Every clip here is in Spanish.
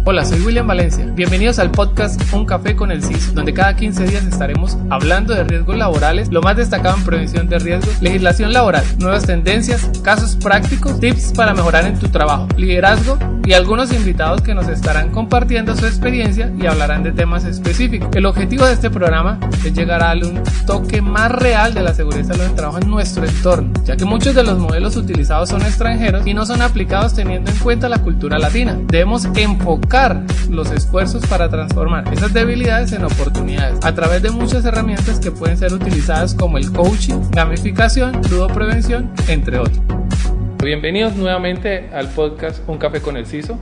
Hola, soy William Valencia. Bienvenidos al podcast Un Café con el CISO, donde cada 15 días estaremos hablando de riesgos laborales, lo más destacado en prevención de riesgos, legislación laboral, nuevas tendencias, casos prácticos, tips para mejorar en tu trabajo, liderazgo y algunos invitados que nos estarán compartiendo su experiencia y hablarán de temas específicos. El objetivo de este programa es llegar a darle un toque más real de la seguridad y salud del trabajo en nuestro entorno, ya que muchos de los modelos utilizados son extranjeros y no son aplicados teniendo en cuenta la cultura latina. Debemos enfocar los esfuerzos para transformar esas debilidades en oportunidades a través de muchas herramientas que pueden ser utilizadas como el coaching, gamificación, ludoprevención, entre otros. Bienvenidos nuevamente al podcast Un Café con el CISO.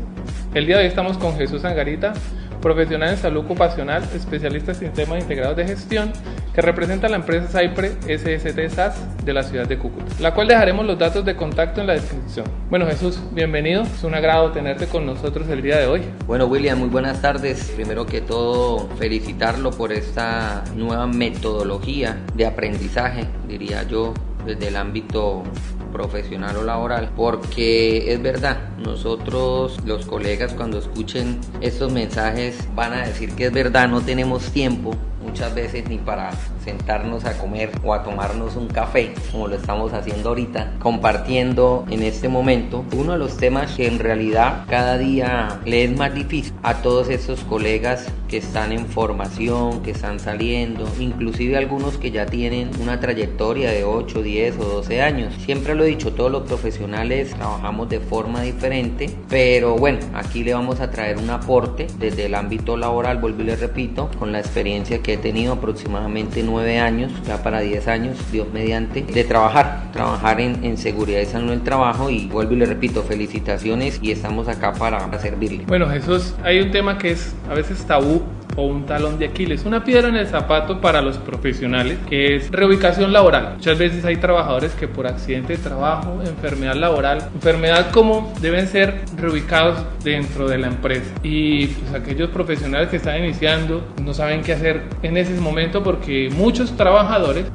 El día de hoy estamos con Jesús Angarita, profesional en salud ocupacional, especialista en sistemas integrados de gestión, que representa a la empresa Saipre SST SAS de la ciudad de Cúcuta, la cual dejaremos los datos de contacto en la descripción. Bueno, Jesús, bienvenido, es un agrado tenerte con nosotros el día de hoy. Bueno, William, muy buenas tardes. Primero que todo, felicitarlo por esta nueva metodología de aprendizaje, diría yo, desde el ámbito profesional o laboral, porque es verdad, nosotros los colegas cuando escuchen estos mensajes van a decir que es verdad, no tenemos tiempo muchas veces ni para sentarnos a comer o a tomarnos un café como lo estamos haciendo ahorita, compartiendo en este momento uno de los temas que en realidad cada día le es más difícil a todos estos colegas que están en formación, que están saliendo, inclusive algunos que ya tienen una trayectoria de 8, 10 o 12 años. Siempre lo he dicho, todos los profesionales trabajamos de forma diferente, pero bueno, aquí le vamos a traer un aporte desde el ámbito laboral, vuelvo y le repito, con la experiencia que he tenido aproximadamente 9 años, ya para 10 años, Dios mediante, de trabajar en seguridad y salud del trabajo, y vuelvo y le repito, felicitaciones y estamos acá para servirle. Bueno, Jesús, hay un tema que es a veces tabú o un talón de Aquiles, una piedra en el zapato para los profesionales, que es reubicación laboral. Muchas veces hay trabajadores que por accidente de trabajo, enfermedad laboral, enfermedad común, deben ser reubicados dentro de la empresa, y pues aquellos profesionales que están iniciando no saben qué hacer en ese momento, porque muchos trabajadores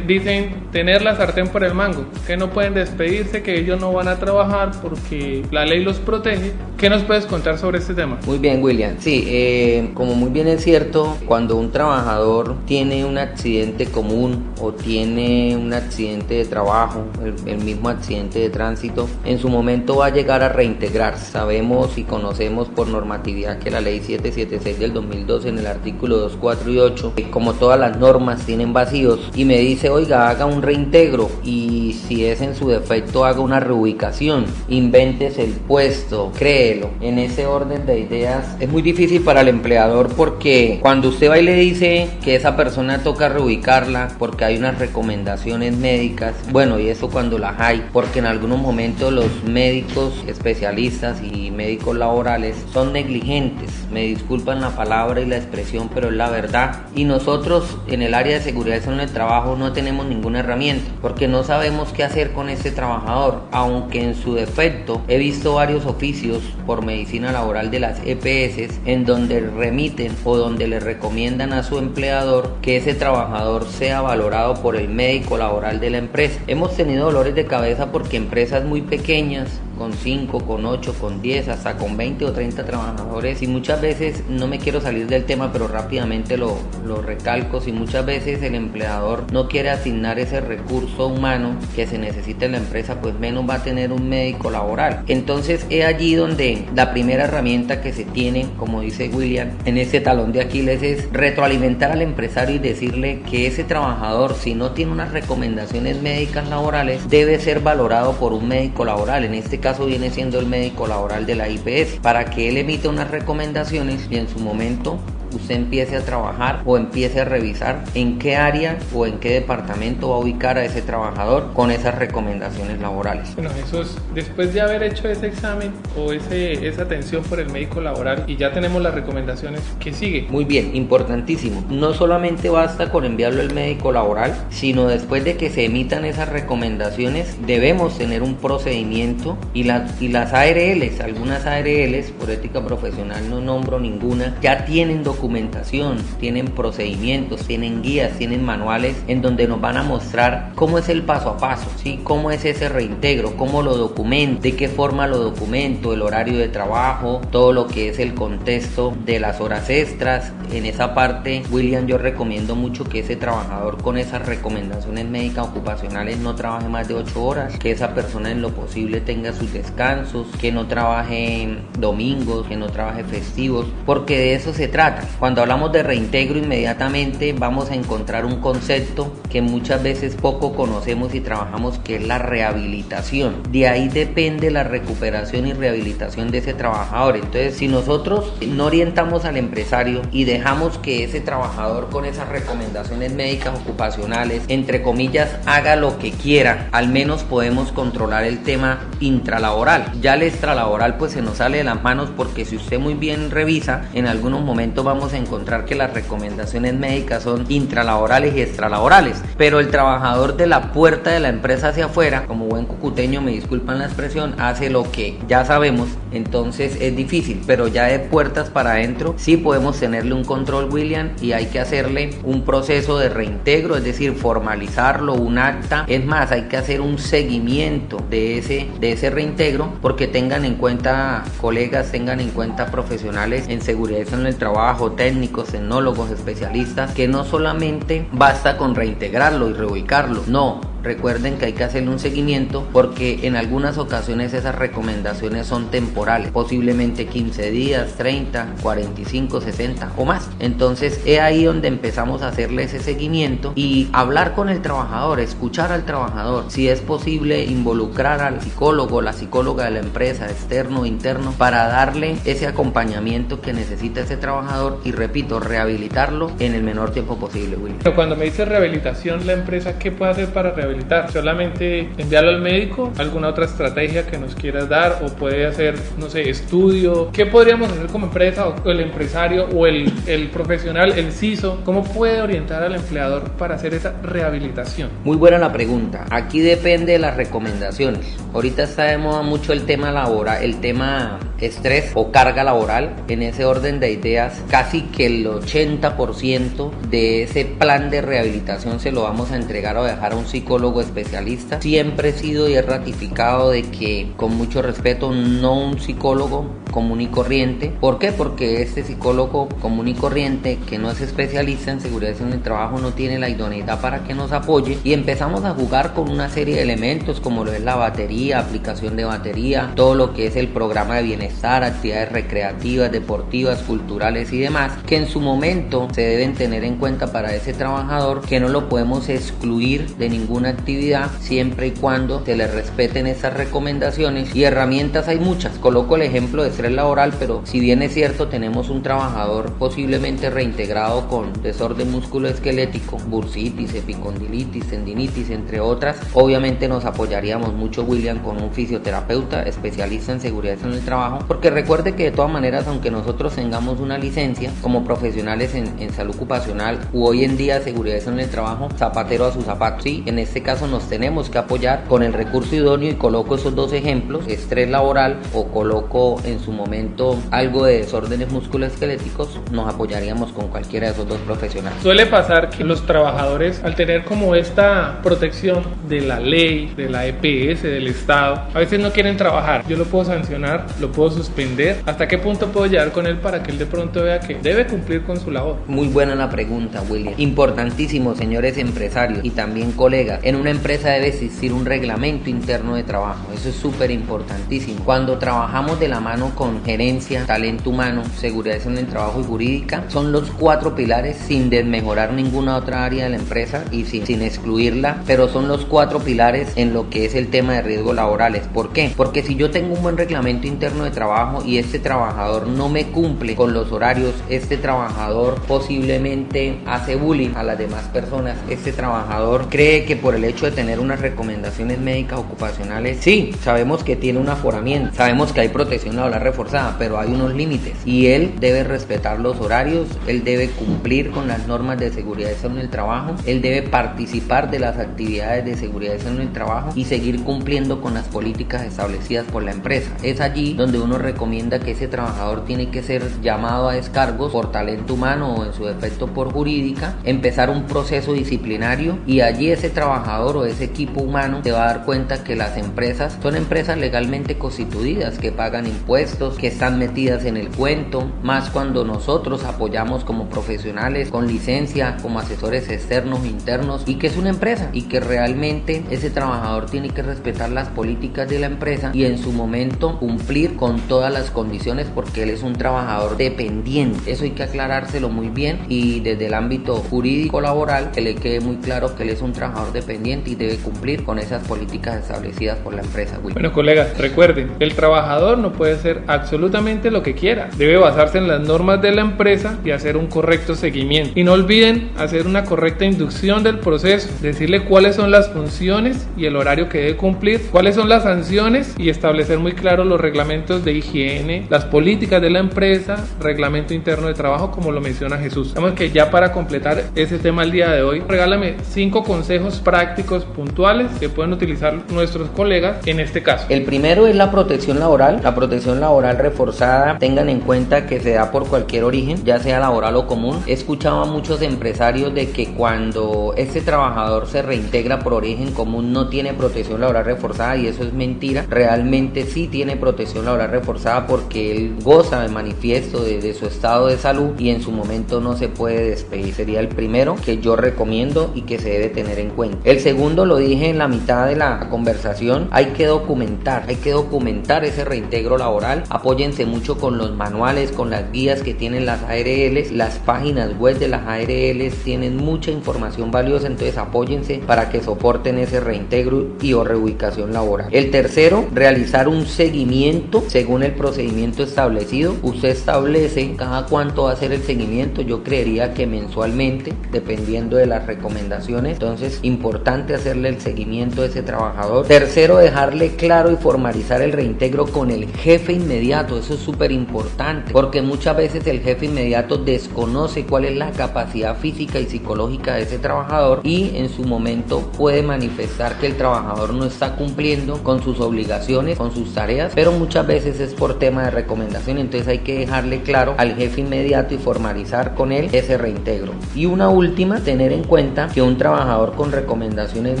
dicen tener la sartén por el mango, que no pueden despedirse, que ellos no van a trabajar porque la ley los protege. ¿Qué nos puedes contar sobre este tema? Muy bien, William. Sí, como muy bien es cierto, cuando un trabajador tiene un accidente común o tiene un accidente de trabajo, el mismo accidente de tránsito, en su momento va a llegar a reintegrarse. Sabemos y conocemos por normatividad que la ley 776 del 2012 en el artículo 2, 4 y 8, como todas las normas tienen vacíos, y me dice, oiga, haga un reintegro, y si es en su defecto, haga una reubicación, invéntese el puesto, créelo. En ese orden de ideas es muy difícil para el empleador, porque cuando usted va y le dice que esa persona toca reubicarla porque hay unas recomendaciones médicas, bueno, y eso cuando las hay, porque en algunos momentos los médicos especialistas y médicos laborales son negligentes, me disculpan la palabra y la expresión, pero es la verdad, y nosotros en el área de seguridad y salud del trabajo no tenemos ninguna herramienta, porque no sabemos qué hacer con este trabajador, aunque en su defecto he visto varios oficios por medicina laboral de las EPS en donde remiten o donde le recomiendan a su empleador que ese trabajador sea valorado por el médico laboral de la empresa. Hemos tenido dolores de cabeza porque empresas muy pequeñas, con 5, con 8, con 10, hasta con 20 o 30 trabajadores, y muchas veces, no me quiero salir del tema, pero rápidamente lo recalco, si muchas veces el empleador no quiere asignar ese recurso humano que se necesita en la empresa, pues menos va a tener un médico laboral. Entonces es allí donde la primera herramienta que se tiene, como dice William, en ese talón de Aquiles, es retroalimentar al empresario y decirle que ese trabajador, si no tiene unas recomendaciones médicas laborales, debe ser valorado por un médico laboral. En este caso viene siendo el médico laboral de la IPS, para que él emita unas recomendaciones y en su momento usted empiece a trabajar o empiece a revisar en qué área o en qué departamento va a ubicar a ese trabajador con esas recomendaciones laborales. Bueno, Jesús, después de haber hecho ese examen o esa atención por el médico laboral y ya tenemos las recomendaciones, ¿qué sigue? Muy bien, importantísimo. No solamente basta con enviarlo al médico laboral, sino después de que se emitan esas recomendaciones, debemos tener un procedimiento, y las ARLs, algunas ARLs, por ética profesional no nombro ninguna, ya tienen documentación documentación, tienen procedimientos, tienen guías, tienen manuales en donde nos van a mostrar cómo es el paso a paso, ¿sí? Cómo es ese reintegro, cómo lo documento, de qué forma lo documento, el horario de trabajo, todo lo que es el contexto de las horas extras. En esa parte, William, yo recomiendo mucho que ese trabajador con esas recomendaciones médicas ocupacionales no trabaje más de 8 horas, que esa persona en lo posible tenga sus descansos, que no trabaje domingos, que no trabaje festivos, porque de eso se trata. Cuando hablamos de reintegro, inmediatamente vamos a encontrar un concepto que muchas veces poco conocemos y trabajamos, que es la rehabilitación. De ahí depende la recuperación y rehabilitación de ese trabajador. Entonces, si nosotros no orientamos al empresario y dejamos que ese trabajador con esas recomendaciones médicas ocupacionales, entre comillas, haga lo que quiera, al menos podemos controlar el tema intralaboral. Ya el extralaboral pues se nos sale de las manos, porque si usted muy bien revisa, en algunos momentos vamos a encontrar que las recomendaciones médicas son intralaborales y extralaborales, pero el trabajador de la puerta de la empresa hacia afuera, como buen cucuteño, me disculpan la expresión, hace lo que ya sabemos. Entonces es difícil, pero ya de puertas para adentro sí podemos tenerle un control, William, y hay que hacerle un proceso de reintegro, es decir, formalizarlo, un acta. Es más, hay que hacer un seguimiento de ese reintegro, porque tengan en cuenta, colegas, tengan en cuenta profesionales en seguridad en el trabajo, técnicos, tecnólogos, especialistas, que no solamente basta con reintegrarlo y reubicarlo, no. Recuerden que hay que hacerle un seguimiento, porque en algunas ocasiones esas recomendaciones son temporales, posiblemente 15 días, 30, 45, 60 o más. Entonces es ahí donde empezamos a hacerle ese seguimiento y hablar con el trabajador, escuchar al trabajador, si es posible involucrar al psicólogo, la psicóloga de la empresa, externo o interno, para darle ese acompañamiento que necesita ese trabajador y, repito, rehabilitarlo en el menor tiempo posible, William. Pero cuando me dice rehabilitación, la empresa, ¿qué puede hacer para rehabilitar? ¿Solamente enviarlo al médico? ¿Alguna otra estrategia que nos quieras dar? ¿O puede hacer, no sé, estudio? ¿Qué podríamos hacer como empresa, o el empresario, o el profesional, el CISO? ¿Cómo puede orientar al empleador para hacer esa rehabilitación? Muy buena la pregunta. Aquí depende de las recomendaciones. Ahorita está de moda mucho el tema laboral, el tema estrés o carga laboral. En ese orden de ideas, casi que el 80% de ese plan de rehabilitación se lo vamos a entregar o dejar a un psicólogo especialista. Siempre he sido y he ratificado de que, con mucho respeto, no un psicólogo común y corriente. ¿Por qué? Porque este psicólogo común y corriente, que no es especialista en seguridad en el trabajo, no tiene la idoneidad para que nos apoye, y empezamos a jugar con una serie de elementos como lo es la batería, aplicación de batería, todo lo que es el programa de bienestar, actividades recreativas, deportivas, culturales y demás, que en su momento se deben tener en cuenta para ese trabajador, que no lo podemos excluir de ninguna actividad siempre y cuando se le respeten esas recomendaciones. Y herramientas hay muchas. Coloco el ejemplo de estrés laboral, pero si bien es cierto, tenemos un trabajador posiblemente reintegrado con desorden musculoesquelético, bursitis, epicondilitis, tendinitis, entre otras, obviamente nos apoyaríamos mucho, William, con un fisioterapeuta especialista en seguridad en el trabajo, porque recuerde que de todas maneras, aunque nosotros tengamos una licencia como profesionales en salud ocupacional, u hoy en día seguridad en el trabajo, zapatero a su zapato, sí, en este caso nos tenemos que apoyar con el recurso idóneo, y coloco esos dos ejemplos, estrés laboral, o coloco en su momento algo de desórdenes musculoesqueléticos, nos apoyaríamos con cualquiera de esos dos profesionales. Suele pasar que los trabajadores, al tener como esta protección de la ley, de la EPS, del Estado, a veces no quieren trabajar. Yo lo puedo sancionar, lo puedo suspender. ¿Hasta qué punto puedo llegar con él para que él de pronto vea que debe cumplir con su labor? Muy buena la pregunta, William. Importantísimo, señores empresarios y también colegas. En una empresa debe existir un reglamento interno de trabajo. Eso es súper importantísimo. Cuando trabajamos de la mano con gerencia, talento humano, seguridad en el trabajo y jurídica, son los 4 pilares, sin desmejorar ninguna otra área de la empresa y sin excluirla, pero son los 4 pilares en lo que es el tema de riesgos laborales. ¿Por qué? Porque si yo tengo un buen reglamento interno de trabajo y este trabajador no me cumple con los horarios, este trabajador posiblemente hace bullying a las demás personas, este trabajador cree que por por el hecho de tener unas recomendaciones médicas ocupacionales, sí, sabemos que tiene un aforamiento, sabemos que hay protección laboral reforzada, pero hay unos límites y él debe respetar los horarios, él debe cumplir con las normas de seguridad y salud en el trabajo, él debe participar de las actividades de seguridad y salud en el trabajo y seguir cumpliendo con las políticas establecidas por la empresa. Es allí donde uno recomienda que ese trabajador tiene que ser llamado a descargos por talento humano o en su defecto por jurídica, empezar un proceso disciplinario y allí ese trabajador o ese equipo humano se va a dar cuenta que las empresas son empresas legalmente constituidas, que pagan impuestos, que están metidas en el cuento, más cuando nosotros apoyamos como profesionales con licencia, como asesores externos e internos, y que es una empresa y que realmente ese trabajador tiene que respetar las políticas de la empresa y en su momento cumplir con todas las condiciones porque él es un trabajador dependiente. Eso hay que aclarárselo muy bien y desde el ámbito jurídico laboral que le quede muy claro que él es un trabajador dependiente y debe cumplir con esas políticas establecidas por la empresa. Bueno, colegas, recuerden, el trabajador no puede hacer absolutamente lo que quiera, debe basarse en las normas de la empresa y hacer un correcto seguimiento. Y no olviden hacer una correcta inducción del proceso, decirle cuáles son las funciones y el horario que debe cumplir, cuáles son las sanciones y establecer muy claro los reglamentos de higiene, las políticas de la empresa, reglamento interno de trabajo, como lo menciona Jesús. Vamos que ya para completar ese tema el día de hoy, regálame 5 consejos prácticos puntuales que pueden utilizar nuestros colegas en este caso. El primero es la protección laboral. La protección laboral reforzada, tengan en cuenta que se da por cualquier origen, ya sea laboral o común. He escuchado a muchos empresarios de que cuando este trabajador se reintegra por origen común no tiene protección laboral reforzada, y eso es mentira. Realmente sí tiene protección laboral reforzada porque él goza de manifiesto de su estado de salud y en su momento no se puede despedir. Sería el primero que yo recomiendo y que se debe tener en cuenta. El segundo lo dije en la mitad de la conversación, hay que documentar ese reintegro laboral. Apóyense mucho con los manuales, con las guías que tienen las ARLs, las páginas web de las ARLs tienen mucha información valiosa, entonces apóyense para que soporten ese reintegro y o reubicación laboral. El tercero, realizar un seguimiento según el procedimiento establecido. Usted establece cada cuánto va a ser el seguimiento, yo creería que mensualmente, dependiendo de las recomendaciones. Entonces, importante hacerle el seguimiento a ese trabajador. Tercero, dejarle claro y formalizar el reintegro con el jefe inmediato. Eso es súper importante porque muchas veces el jefe inmediato desconoce cuál es la capacidad física y psicológica de ese trabajador y en su momento puede manifestar que el trabajador no está cumpliendo con sus obligaciones, con sus tareas, pero muchas veces es por tema de recomendación. Entonces hay que dejarle claro al jefe inmediato y formalizar con él ese reintegro. Y una última, tener en cuenta que un trabajador con recomendaciones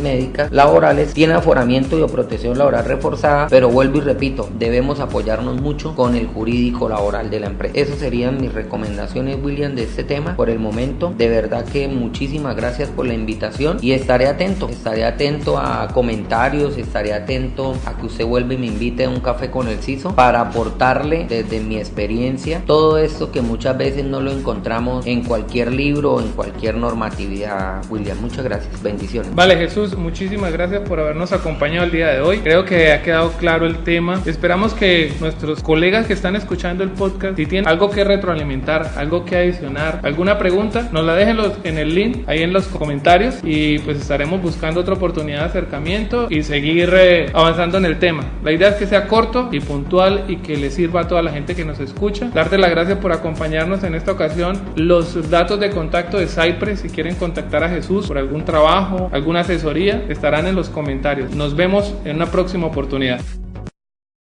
médicas laborales tiene aforamiento y o protección laboral reforzada, pero vuelvo y repito, debemos apoyarnos mucho con el jurídico laboral de la empresa. Esas serían mis recomendaciones, William, de este tema por el momento. De verdad que muchísimas gracias por la invitación y estaré atento a comentarios, estaré atento a que usted vuelva y me invite a un café con el CISO para aportarle desde mi experiencia todo esto que muchas veces no lo encontramos en cualquier libro o en cualquier normatividad. William, muchas gracias, bendiciones. Vale, Jesús, muchísimas gracias por habernos acompañado el día de hoy. Creo que ha quedado claro el tema. Esperamos que nuestros colegas que están escuchando el podcast, si tienen algo que retroalimentar, algo que adicionar, alguna pregunta, nos la dejen en el link ahí en los comentarios y pues estaremos buscando otra oportunidad de acercamiento y seguir avanzando en el tema. La idea es que sea corto y puntual y que le sirva a toda la gente que nos escucha. Darte las gracias por acompañarnos en esta ocasión. Los datos de contacto de Cypress, si quieren contactar a Jesús por algún trabajo, alguna asesoría, estarán en los comentarios. Nos vemos en una próxima oportunidad.